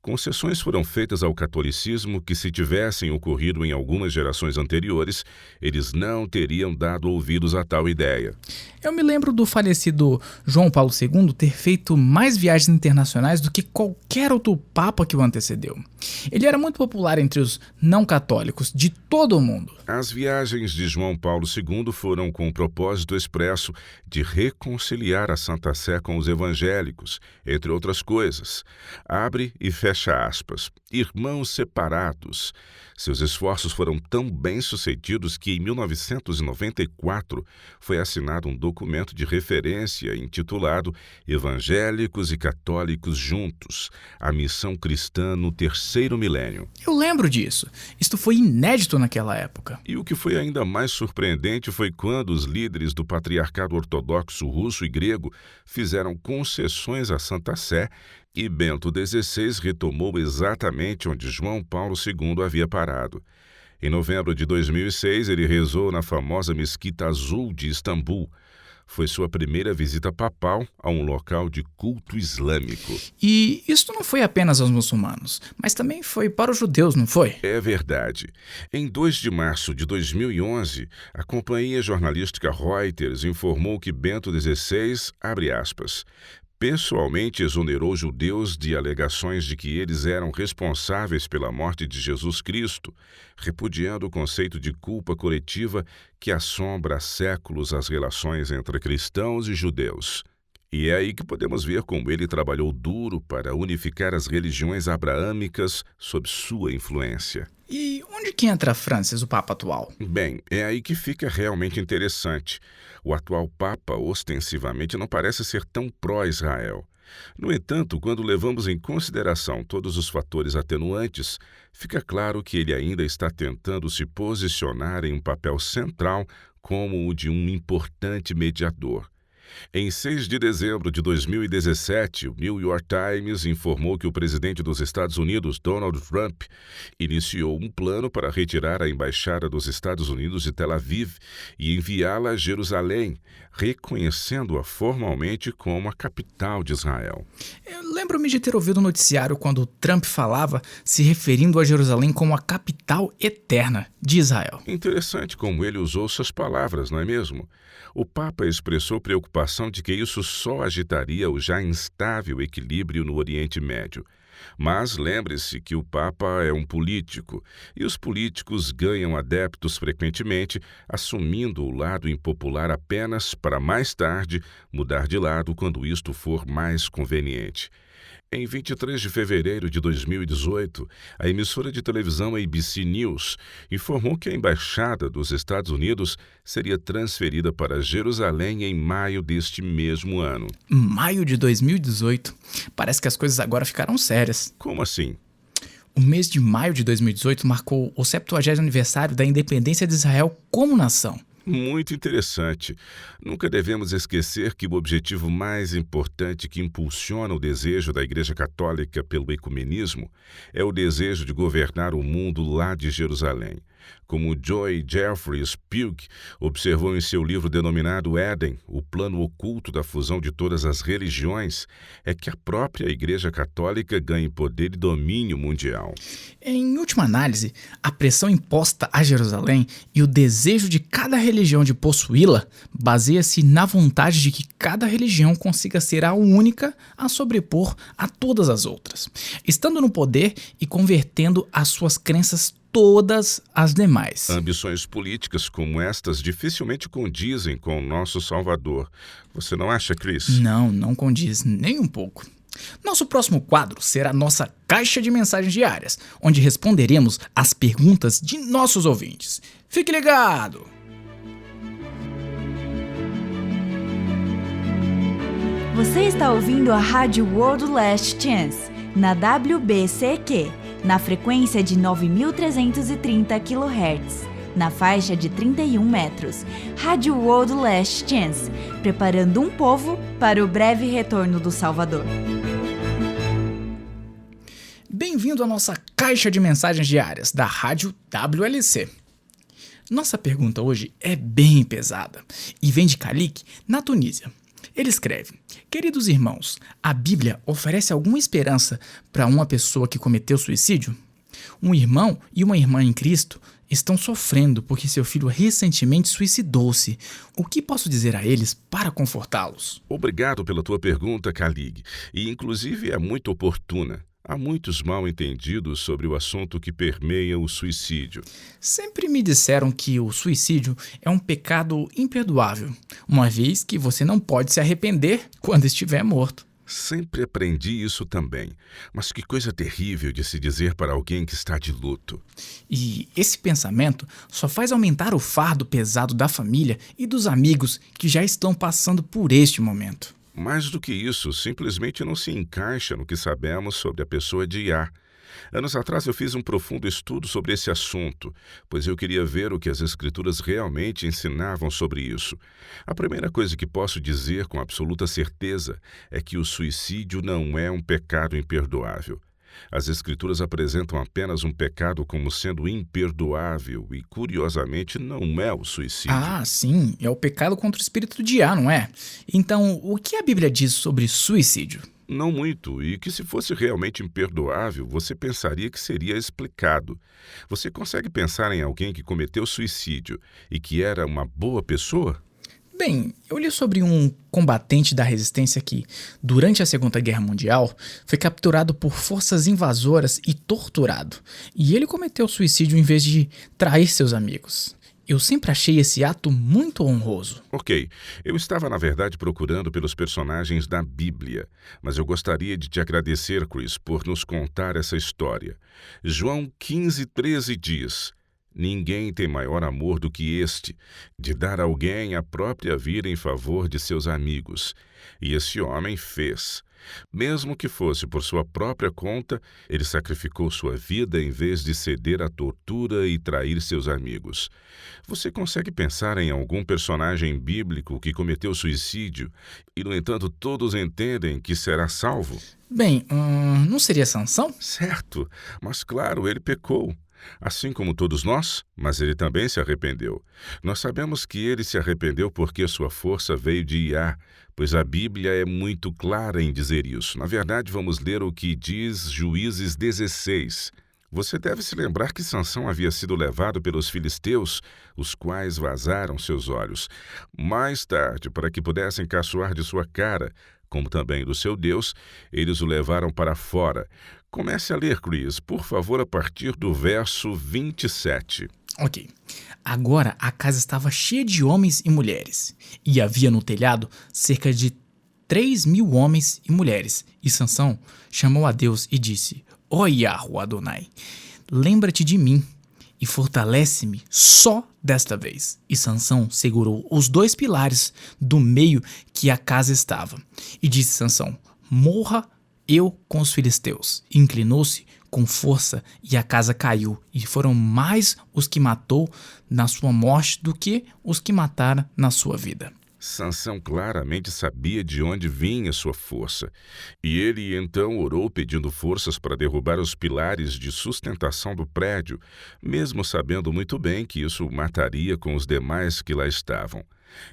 Concessões foram feitas ao catolicismo que, se tivessem ocorrido em algumas gerações anteriores, eles não teriam dado ouvidos a tal ideia. Eu me lembro do falecido João Paulo II ter feito mais viagens internacionais do que qualquer outro papa que o antecedeu. Ele era muito popular entre os não católicos de todo o mundo. As viagens de João Paulo II foram com o propósito expresso de reconciliar a Santa Sé com os evangélicos, entre outras coisas. Abre e fecha aspas. Irmãos separados. Seus esforços foram tão bem-sucedidos que, em 1994, foi assinado um documento de referência intitulado Evangélicos e Católicos Juntos, a missão cristã no terceiro milênio. Eu lembro disso. Isto foi inédito naquela época. E o que foi ainda mais surpreendente foi quando os líderes do patriarcado ortodoxo russo e grego fizeram concessões à Santa Sé e Bento XVI retomou exatamente onde João Paulo II havia parado. Em novembro de 2006, ele rezou na famosa Mesquita Azul de Istambul. Foi sua primeira visita papal a um local de culto islâmico. E isso não foi apenas aos muçulmanos, mas também foi para os judeus, não foi? É verdade. Em 2 de março de 2011, a companhia jornalística Reuters informou que Bento XVI, abre aspas, pessoalmente exonerou judeus de alegações de que eles eram responsáveis pela morte de Jesus Cristo, repudiando o conceito de culpa coletiva que assombra há séculos as relações entre cristãos e judeus. E é aí que podemos ver como ele trabalhou duro para unificar as religiões abraâmicas sob sua influência. E onde que entra Francis, o Papa atual? Bem, é aí que fica realmente interessante. O atual Papa, ostensivamente, não parece ser tão pró-Israel. No entanto, quando levamos em consideração todos os fatores atenuantes, fica claro que ele ainda está tentando se posicionar em um papel central como o de um importante mediador. Em 6 de dezembro de 2017, o New York Times informou que o presidente dos Estados Unidos, Donald Trump, iniciou um plano para retirar a embaixada dos Estados Unidos de Tel Aviv e enviá-la a Jerusalém, reconhecendo-a formalmente como a capital de Israel. Eu lembro-me de ter ouvido o noticiário quando Trump falava, se referindo a Jerusalém como a capital eterna de Israel. Interessante como ele usou suas palavras, não é mesmo? O Papa expressou preocupação de que isso só agitaria o já instável equilíbrio no Oriente Médio. Mas lembre-se que o Papa é um político, e os políticos ganham adeptos frequentemente, assumindo o lado impopular apenas para mais tarde mudar de lado quando isto for mais conveniente. Em 23 de fevereiro de 2018, a emissora de televisão ABC News informou que a embaixada dos Estados Unidos seria transferida para Jerusalém em maio deste mesmo ano. Maio de 2018? Parece que as coisas agora ficaram sérias. Como assim? O mês de maio de 2018 marcou o 70º aniversário da independência de Israel como nação. Muito interessante. Nunca devemos esquecer que o objetivo mais importante que impulsiona o desejo da Igreja Católica pelo ecumenismo é o desejo de governar o mundo lá de Jerusalém. Como Joy Jeffries Pugh observou em seu livro denominado Éden, o plano oculto da fusão de todas as religiões é que a própria Igreja Católica ganhe poder e domínio mundial. Em última análise, a pressão imposta a Jerusalém e o desejo de cada religião de possuí-la baseia-se na vontade de que cada religião consiga ser a única a sobrepor a todas as outras, estando no poder e convertendo as suas crenças todas as demais. Ambições políticas como estas dificilmente condizem com o nosso Salvador. Você não acha, Chris? Não condiz nem um pouco. Nosso próximo quadro será nossa caixa de mensagens diárias, onde responderemos às perguntas de nossos ouvintes. Fique ligado! Você está ouvindo a Rádio World Last Chance, na WBCQ, na frequência de 9.330 kHz, na faixa de 31 metros. Rádio World Last Chance, preparando um povo para o breve retorno do Salvador. Bem-vindo à nossa caixa de mensagens diárias da Rádio WLC. Nossa pergunta hoje é bem pesada e vem de Khalik, na Tunísia. Ele escreve: queridos irmãos, a Bíblia oferece alguma esperança para uma pessoa que cometeu suicídio? Um irmão e uma irmã em Cristo estão sofrendo porque seu filho recentemente suicidou-se. O que posso dizer a eles para confortá-los? Obrigado pela tua pergunta, Khalid, e inclusive é muito oportuna. Há muitos mal-entendidos sobre o assunto que permeia o suicídio. Sempre me disseram que o suicídio é um pecado imperdoável, uma vez que você não pode se arrepender quando estiver morto. Sempre aprendi isso também, mas que coisa terrível de se dizer para alguém que está de luto. E esse pensamento só faz aumentar o fardo pesado da família e dos amigos que já estão passando por este momento. Mais do que isso, simplesmente não se encaixa no que sabemos sobre a pessoa de Iá. Anos atrás eu fiz um profundo estudo sobre esse assunto, pois eu queria ver o que as Escrituras realmente ensinavam sobre isso. A primeira coisa que posso dizer com absoluta certeza é que o suicídio não é um pecado imperdoável. As Escrituras apresentam apenas um pecado como sendo imperdoável e, curiosamente, não é o suicídio. Ah, sim, é o pecado contra o espírito de Iá, não é? Então, o que a Bíblia diz sobre suicídio? Não muito, e que se fosse realmente imperdoável, você pensaria que seria explicado. Você consegue pensar em alguém que cometeu suicídio e que era uma boa pessoa? Bem, eu li sobre um combatente da resistência que, durante a Segunda Guerra Mundial, foi capturado por forças invasoras e torturado. E ele cometeu suicídio em vez de trair seus amigos. Eu sempre achei esse ato muito honroso. Ok, eu estava na verdade procurando pelos personagens da Bíblia, mas eu gostaria de te agradecer, Chris, por nos contar essa história. João 15:13 diz: ninguém tem maior amor do que este, de dar a alguém a própria vida em favor de seus amigos. E esse homem fez. Mesmo que fosse por sua própria conta, ele sacrificou sua vida em vez de ceder à tortura e trair seus amigos. Você consegue pensar em algum personagem bíblico que cometeu suicídio e, no entanto, todos entendem que será salvo? Bem, não seria Sansão? Certo, mas claro, ele pecou. Assim como todos nós, mas ele também se arrependeu. Nós sabemos que ele se arrependeu porque sua força veio de Iá, pois a Bíblia é muito clara em dizer isso. Na verdade, vamos ler o que diz Juízes 16. Você deve se lembrar que Sansão havia sido levado pelos filisteus, os quais vazaram seus olhos. Mais tarde, para que pudessem caçoar de sua cara, como também do seu Deus, eles o levaram para fora. Comece a ler, Chris, por favor, a partir do verso 27. Ok. Agora a casa estava cheia de homens e mulheres, e havia no telhado cerca de 3.000 homens e mulheres. E Sansão chamou a Deus e disse: Ó Yahweh Adonai, lembra-te de mim e fortalece-me só desta vez. E Sansão segurou os 2 pilares do meio que a casa estava. E disse Sansão: morra eu com os filisteus. Inclinou-se com força e a casa caiu. E foram mais os que matou na sua morte do que os que mataram na sua vida. Sansão claramente sabia de onde vinha sua força, e ele então orou pedindo forças para derrubar os pilares de sustentação do prédio, mesmo sabendo muito bem que isso o mataria com os demais que lá estavam.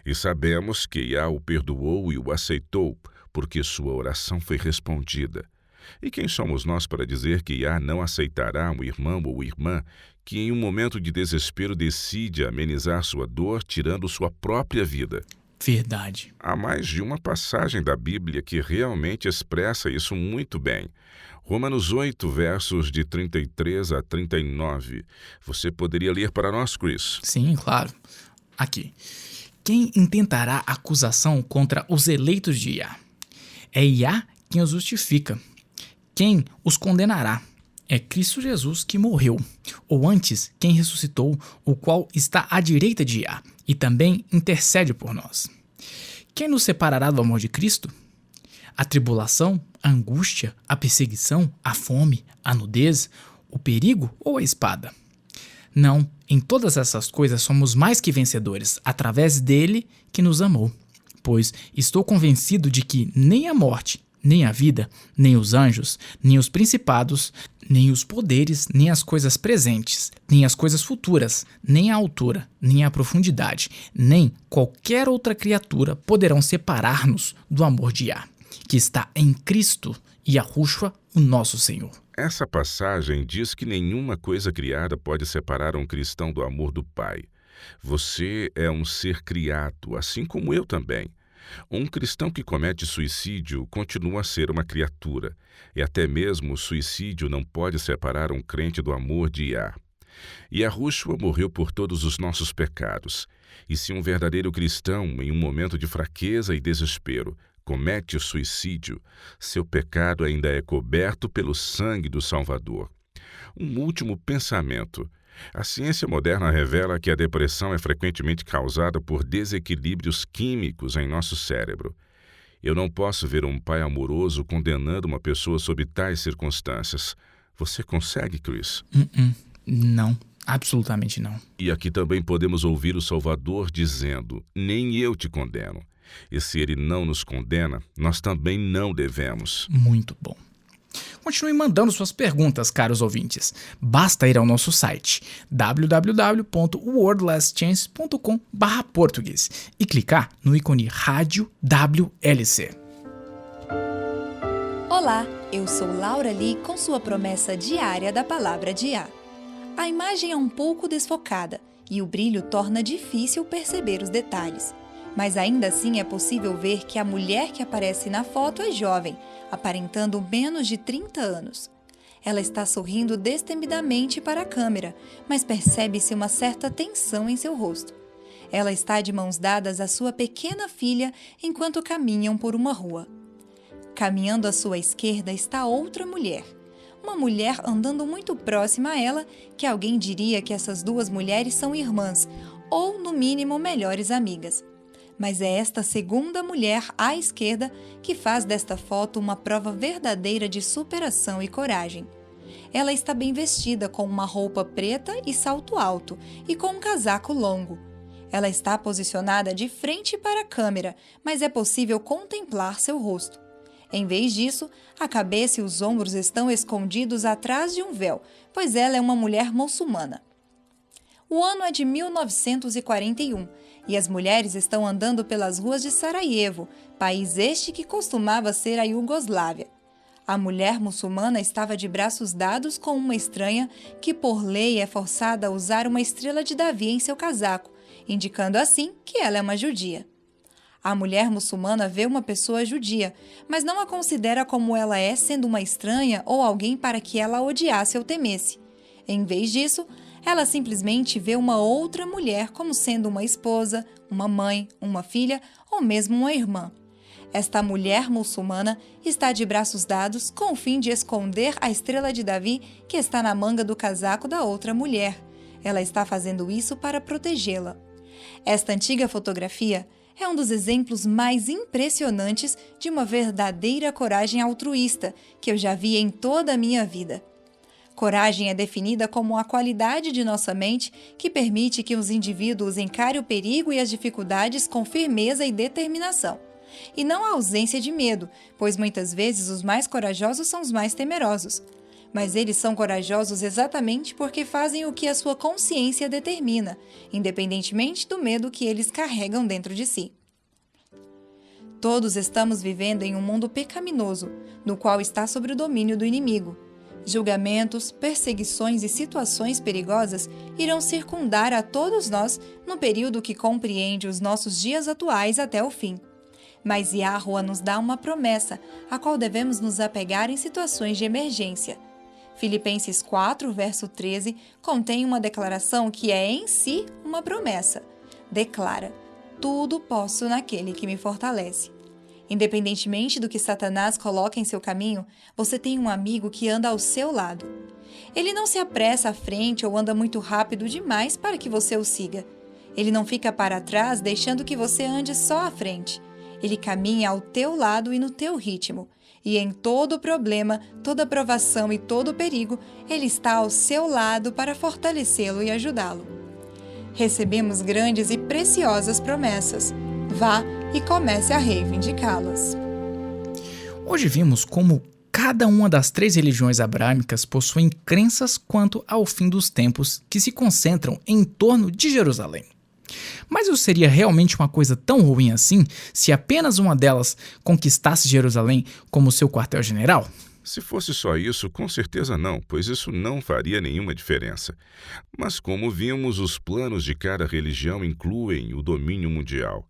E sabemos que Iá o perdoou e o aceitou, porque sua oração foi respondida. E quem somos nós para dizer que Iá não aceitará um irmão ou irmã que em um momento de desespero decide amenizar sua dor tirando sua própria vida? Verdade. Há mais de uma passagem da Bíblia que realmente expressa isso muito bem. Romanos 8, versos de 33 a 39. Você poderia ler para nós, Chris? Sim, claro. Aqui. Quem intentará acusação contra os eleitos de Iá? É Iá quem os justifica. Quem os condenará? É Cristo Jesus que morreu, ou antes, quem ressuscitou, o qual está à direita de Iá, e também intercede por nós. Quem nos separará do amor de Cristo? A tribulação, a angústia, a perseguição, a fome, a nudez, o perigo ou a espada? Não, em todas essas coisas somos mais que vencedores, através dele que nos amou. Pois estou convencido de que nem a morte, nem a vida, nem os anjos, nem os principados, nem os poderes, nem as coisas presentes, nem as coisas futuras, nem a altura, nem a profundidade, nem qualquer outra criatura poderão separar-nos do amor de Iá, que está em Cristo Yahushua, o nosso Senhor. Essa passagem diz que nenhuma coisa criada pode separar um cristão do amor do Pai. Você é um ser criado, assim como eu também. Um cristão que comete suicídio continua a ser uma criatura, e até mesmo o suicídio não pode separar um crente do amor de Iá. Yahushua morreu por todos os nossos pecados, e se um verdadeiro cristão, em um momento de fraqueza e desespero, comete o suicídio, seu pecado ainda é coberto pelo sangue do Salvador. Um último pensamento. A ciência moderna revela que a depressão é frequentemente causada por desequilíbrios químicos em nosso cérebro. Eu não posso ver um pai amoroso condenando uma pessoa sob tais circunstâncias. Você consegue, Chris? Não, absolutamente não. E aqui também podemos ouvir o Salvador dizendo: nem eu te condeno. E se ele não nos condena, nós também não devemos. Muito bom. Continue mandando suas perguntas, caros ouvintes. Basta ir ao nosso site www.worldlastchance.com/português e clicar no ícone Rádio WLC. Olá, eu sou Laura Lee com sua promessa diária da Palavra de Iá. A imagem é um pouco desfocada e o brilho torna difícil perceber os detalhes. Mas ainda assim é possível ver que a mulher que aparece na foto é jovem, aparentando menos de 30 anos. Ela está sorrindo destemidamente para a câmera, mas percebe-se uma certa tensão em seu rosto. Ela está de mãos dadas à sua pequena filha enquanto caminham por uma rua. Caminhando à sua esquerda está outra mulher. Uma mulher andando muito próxima a ela, que alguém diria que essas duas mulheres são irmãs, ou, no mínimo, melhores amigas. Mas é esta segunda mulher à esquerda que faz desta foto uma prova verdadeira de superação e coragem. Ela está bem vestida com uma roupa preta e salto alto e com um casaco longo. Ela está posicionada de frente para a câmera, mas é possível contemplar seu rosto. Em vez disso, a cabeça e os ombros estão escondidos atrás de um véu, pois ela é uma mulher muçulmana. O ano é de 1941 e as mulheres estão andando pelas ruas de Sarajevo, país este que costumava ser a Iugoslávia. A mulher muçulmana estava de braços dados com uma estranha que, por lei, é forçada a usar uma estrela de Davi em seu casaco, indicando assim que ela é uma judia. A mulher muçulmana vê uma pessoa judia, mas não a considera como ela é, sendo uma estranha ou alguém para que ela a odiasse ou temesse. Em vez disso, ela simplesmente vê uma outra mulher como sendo uma esposa, uma mãe, uma filha ou mesmo uma irmã. Esta mulher muçulmana está de braços dados com o fim de esconder a estrela de Davi que está na manga do casaco da outra mulher. Ela está fazendo isso para protegê-la. Esta antiga fotografia é um dos exemplos mais impressionantes de uma verdadeira coragem altruísta que eu já vi em toda a minha vida. Coragem é definida como a qualidade de nossa mente que permite que os indivíduos encarem o perigo e as dificuldades com firmeza e determinação. E não a ausência de medo, pois muitas vezes os mais corajosos são os mais temerosos. Mas eles são corajosos exatamente porque fazem o que a sua consciência determina, independentemente do medo que eles carregam dentro de si. Todos estamos vivendo em um mundo pecaminoso, no qual está sob o domínio do inimigo. Julgamentos, perseguições e situações perigosas irão circundar a todos nós no período que compreende os nossos dias atuais até o fim. Mas Yahuwah nos dá uma promessa, a qual devemos nos apegar em situações de emergência. Filipenses 4, verso 13, contém uma declaração que é em si uma promessa. Declara: tudo posso naquele que me fortalece. Independentemente do que Satanás coloca em seu caminho, você tem um amigo que anda ao seu lado. Ele não se apressa à frente ou anda muito rápido demais para que você o siga. Ele não fica para trás deixando que você ande só à frente. Ele caminha ao teu lado e no teu ritmo. E em todo problema, toda provação e todo perigo, ele está ao seu lado para fortalecê-lo e ajudá-lo. Recebemos grandes e preciosas promessas. Vá e comece a reivindicá-las. Hoje vimos como cada uma das 3 religiões abrâmicas possuem crenças quanto ao fim dos tempos que se concentram em torno de Jerusalém. Mas isso seria realmente uma coisa tão ruim assim se apenas uma delas conquistasse Jerusalém como seu quartel-general? Se fosse só isso, com certeza não, pois isso não faria nenhuma diferença. Mas como vimos, os planos de cada religião incluem o domínio mundial.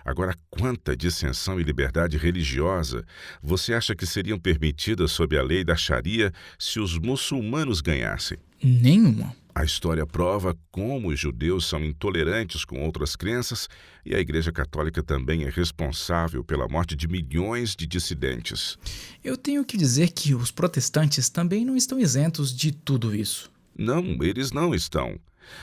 Agora, quanta dissensão e liberdade religiosa você acha que seriam permitidas sob a lei da Sharia se os muçulmanos ganhassem? Nenhuma. A história prova como os judeus são intolerantes com outras crenças e a Igreja Católica também é responsável pela morte de milhões de dissidentes. Eu tenho que dizer que os protestantes também não estão isentos de tudo isso. Não, eles não estão.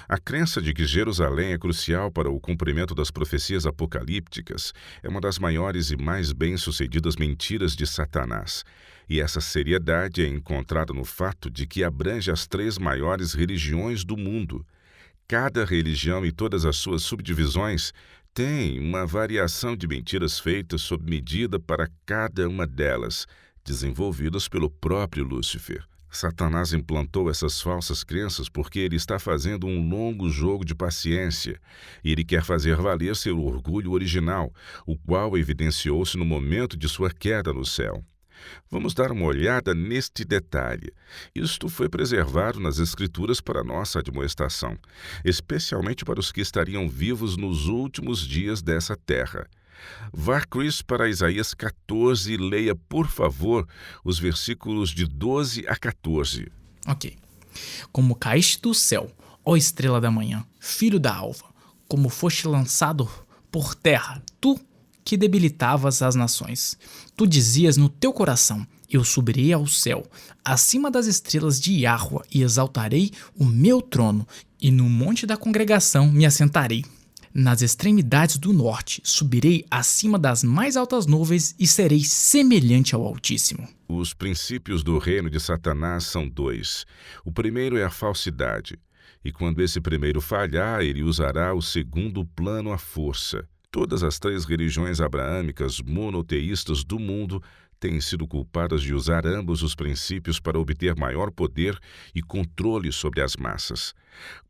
A crença de que Jerusalém é crucial para o cumprimento das profecias apocalípticas é uma das maiores e mais bem-sucedidas mentiras de Satanás. E essa seriedade é encontrada no fato de que abrange as 3 maiores religiões do mundo. Cada religião e todas as suas subdivisões têm uma variação de mentiras feitas sob medida para cada uma delas, desenvolvidas pelo próprio Lúcifer. Satanás implantou essas falsas crenças porque ele está fazendo um longo jogo de paciência e ele quer fazer valer seu orgulho original, o qual evidenciou-se no momento de sua queda no céu. Vamos dar uma olhada neste detalhe. Isto foi preservado nas Escrituras para nossa admoestação, especialmente para os que estariam vivos nos últimos dias dessa terra. Vá, Chris, para Isaías 14 e leia, por favor, os versículos de 12 a 14. Ok. Como caíste do céu, ó estrela da manhã, filho da alva, como foste lançado por terra, tu que debilitavas as nações. Tu dizias no teu coração: eu subirei ao céu, acima das estrelas de Yahuwah, e exaltarei o meu trono, e no monte da congregação me assentarei. Nas extremidades do norte subirei acima das mais altas nuvens e serei semelhante ao Altíssimo. Os princípios do reino de Satanás são 2. O primeiro é a falsidade, e quando esse primeiro falhar, ele usará o segundo plano à força. Todas as 3 religiões abraâmicas monoteístas do mundo têm sido culpadas de usar ambos os princípios para obter maior poder e controle sobre as massas.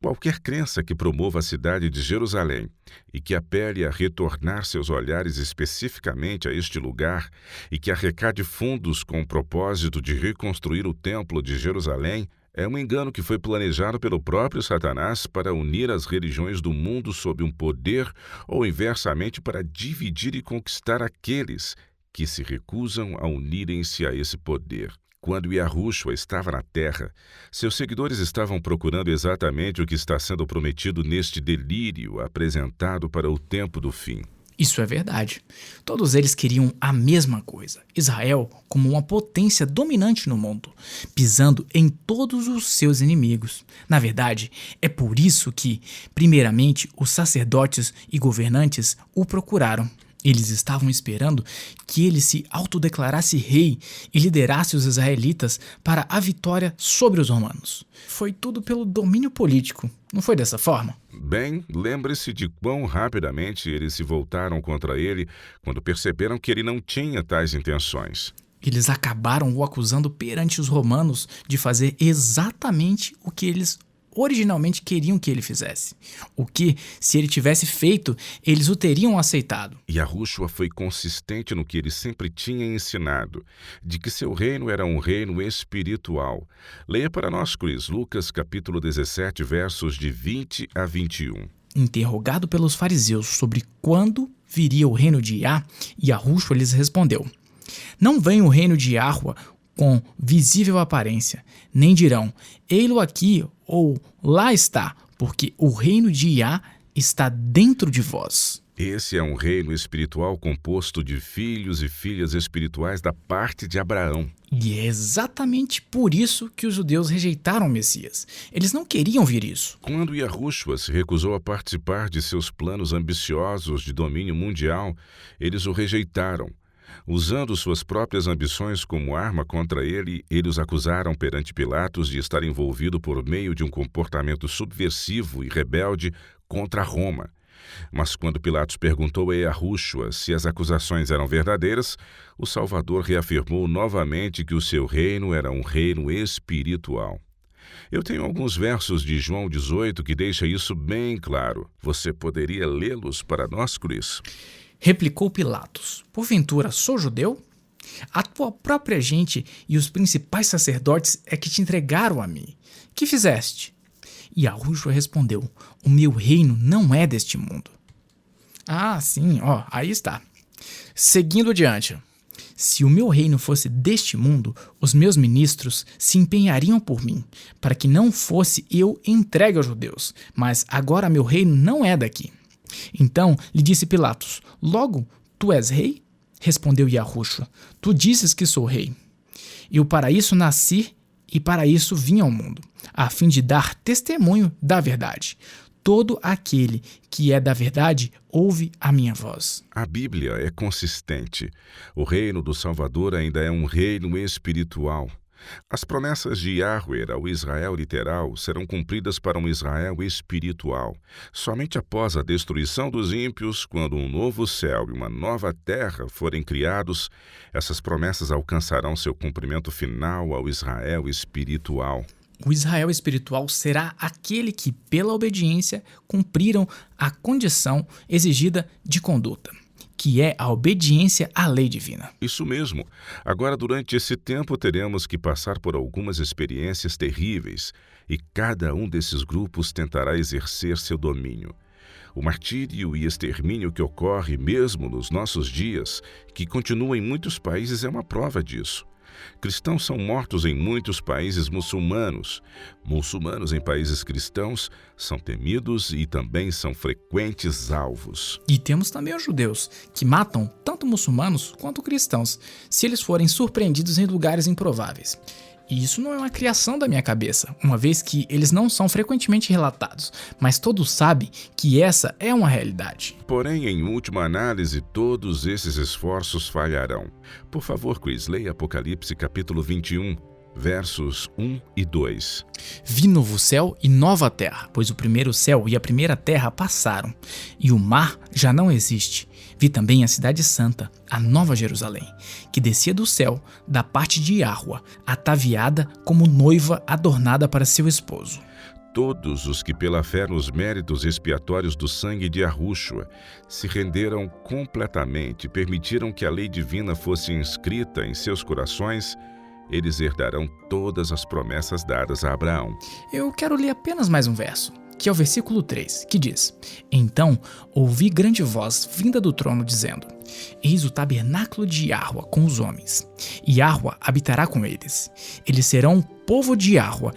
Qualquer crença que promova a cidade de Jerusalém e que apele a retornar seus olhares especificamente a este lugar e que arrecade fundos com o propósito de reconstruir o Templo de Jerusalém é um engano que foi planejado pelo próprio Satanás para unir as religiões do mundo sob um poder ou inversamente para dividir e conquistar aqueles que se recusam a unirem-se a esse poder. Quando Yahushua estava na terra, seus seguidores estavam procurando exatamente o que está sendo prometido neste delírio apresentado para o tempo do fim. Isso é verdade. Todos eles queriam a mesma coisa: Israel como uma potência dominante no mundo, pisando em todos os seus inimigos. Na verdade, é por isso que, primeiramente, os sacerdotes e governantes o procuraram. Eles estavam esperando que ele se autodeclarasse rei e liderasse os israelitas para a vitória sobre os romanos. Foi tudo pelo domínio político, não foi dessa forma? Bem, lembre-se de quão rapidamente eles se voltaram contra ele quando perceberam que ele não tinha tais intenções. Eles acabaram o acusando perante os romanos de fazer exatamente o que eles originalmente queriam que ele fizesse. O que, se ele tivesse feito, eles o teriam aceitado. Yahushua foi consistente no que ele sempre tinha ensinado, de que seu reino era um reino espiritual. Leia para nós, Chris, Lucas capítulo 17, versos de 20 a 21. Interrogado pelos fariseus sobre quando viria o reino de Yah, Yahushua lhes respondeu: Não vem o reino de Yahua com visível aparência, nem dirão, ei-lo aqui ou lá está, porque o reino de Yah está dentro de vós. Esse é um reino espiritual composto de filhos e filhas espirituais da parte de Abraão. E é exatamente por isso que os judeus rejeitaram o Messias. Eles não queriam ver isso. Quando Yahushua se recusou a participar de seus planos ambiciosos de domínio mundial, eles o rejeitaram. Usando suas próprias ambições como arma contra ele, eles os acusaram perante Pilatos de estar envolvido por meio de um comportamento subversivo e rebelde contra Roma. Mas quando Pilatos perguntou a Yahushua se as acusações eram verdadeiras, o Salvador reafirmou novamente que o seu reino era um reino espiritual. Eu tenho alguns versos de João 18 que deixam isso bem claro. Você poderia lê-los para nós, Chris? Replicou Pilatos: Porventura sou judeu? A tua própria gente e os principais sacerdotes é que te entregaram a mim. Que fizeste? E Yahushua respondeu: O meu reino não é deste mundo. Ah, sim, aí está. Seguindo adiante. Se o meu reino fosse deste mundo, os meus ministros se empenhariam por mim, para que não fosse eu entregue aos judeus. Mas agora meu reino não é daqui. Então lhe disse Pilatos: Logo, tu és rei? Respondeu Yahushua: Tu dizes que sou rei. Eu para isso nasci e para isso vim ao mundo, a fim de dar testemunho da verdade. Todo aquele que é da verdade ouve a minha voz. A Bíblia é consistente. O reino do Salvador ainda é um reino espiritual. As promessas de Yahweh ao Israel literal serão cumpridas para um Israel espiritual. Somente após a destruição dos ímpios, quando um novo céu e uma nova terra forem criados, essas promessas alcançarão seu cumprimento final ao Israel espiritual. O Israel espiritual será aquele que, pela obediência, cumpriram a condição exigida de conduta, que é a obediência à lei divina. Isso mesmo. Agora, durante esse tempo, teremos que passar por algumas experiências terríveis, e cada um desses grupos tentará exercer seu domínio. O martírio e extermínio que ocorre mesmo nos nossos dias, que continua em muitos países, é uma prova disso. Cristãos são mortos em muitos países muçulmanos. Muçulmanos em países cristãos são temidos e também são frequentes alvos. E temos também os judeus, que matam tanto muçulmanos quanto cristãos, se eles forem surpreendidos em lugares improváveis. E isso não é uma criação da minha cabeça, uma vez que eles não são frequentemente relatados, mas todos sabem que essa é uma realidade. Porém, em última análise, todos esses esforços falharão. Por favor, Chris, leia Apocalipse capítulo 21, versos 1 e 2. Vi novo céu e nova terra, pois o primeiro céu e a primeira terra passaram, e o mar já não existe. Vi também a cidade santa, a nova Jerusalém, que descia do céu, da parte de Yahua, ataviada como noiva adornada para seu esposo. Todos os que pela fé nos méritos expiatórios do sangue de Yahushua se renderam completamente e permitiram que a lei divina fosse inscrita em seus corações, eles herdarão todas as promessas dadas a Abraão. Eu quero ler apenas mais um verso, que é o versículo 3, que diz: Então ouvi grande voz vinda do trono dizendo: Eis o tabernáculo de Yahua com os homens, e Yahua habitará com eles. Eles serão povo de Yahua,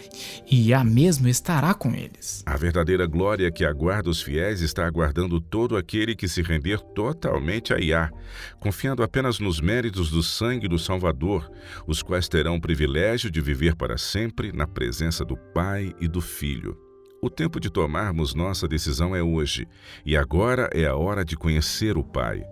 e Yah mesmo estará com eles. A verdadeira glória que aguarda os fiéis está aguardando todo aquele que se render totalmente a Yah, confiando apenas nos méritos do sangue do Salvador, os quais terão o privilégio de viver para sempre na presença do Pai e do Filho. O tempo de tomarmos nossa decisão é hoje, e agora é a hora de conhecer o Pai.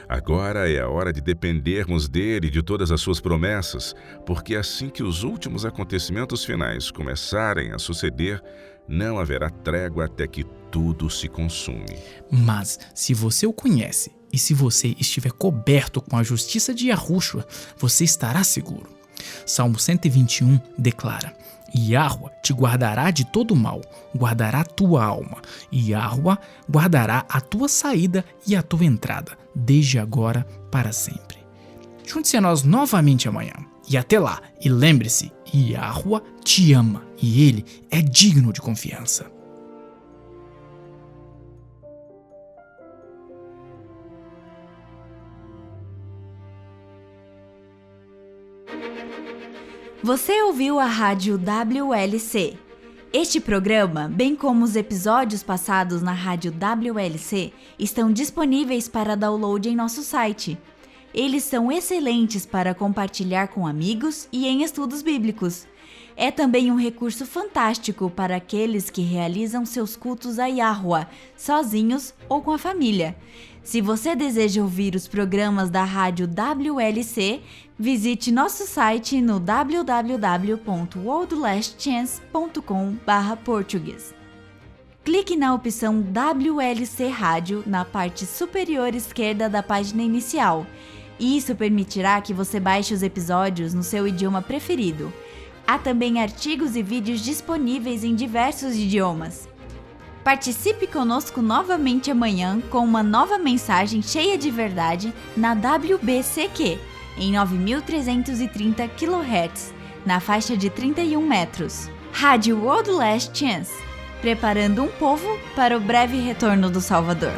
Agora é a hora de dependermos dele e de todas as suas promessas, porque assim que os últimos acontecimentos finais começarem a suceder, não haverá trégua até que tudo se consume. Mas, se você o conhece e se você estiver coberto com a justiça de Yahushua, você estará seguro. Salmo 121 declara: Yahweh te guardará de todo mal, guardará tua alma. Yahweh guardará a tua saída e a tua entrada, desde agora para sempre. Junte-se a nós novamente amanhã. E até lá, e lembre-se, Yahweh te ama e Ele é digno de confiança. Você ouviu a Rádio WLC. Este programa, bem como os episódios passados na Rádio WLC, estão disponíveis para download em nosso site. Eles são excelentes para compartilhar com amigos e em estudos bíblicos. É também um recurso fantástico para aqueles que realizam seus cultos a Yahweh, sozinhos ou com a família. Se você deseja ouvir os programas da Rádio WLC, visite nosso site no www.worldlastchance.com/português. Clique na opção WLC Rádio na parte superior esquerda da página inicial. Isso permitirá que você baixe os episódios no seu idioma preferido. Há também artigos e vídeos disponíveis em diversos idiomas. Participe conosco novamente amanhã com uma nova mensagem cheia de verdade na WBCQ, em 9.330 kHz, na faixa de 31 metros. Rádio World Last Chance, preparando um povo para o breve retorno do Salvador.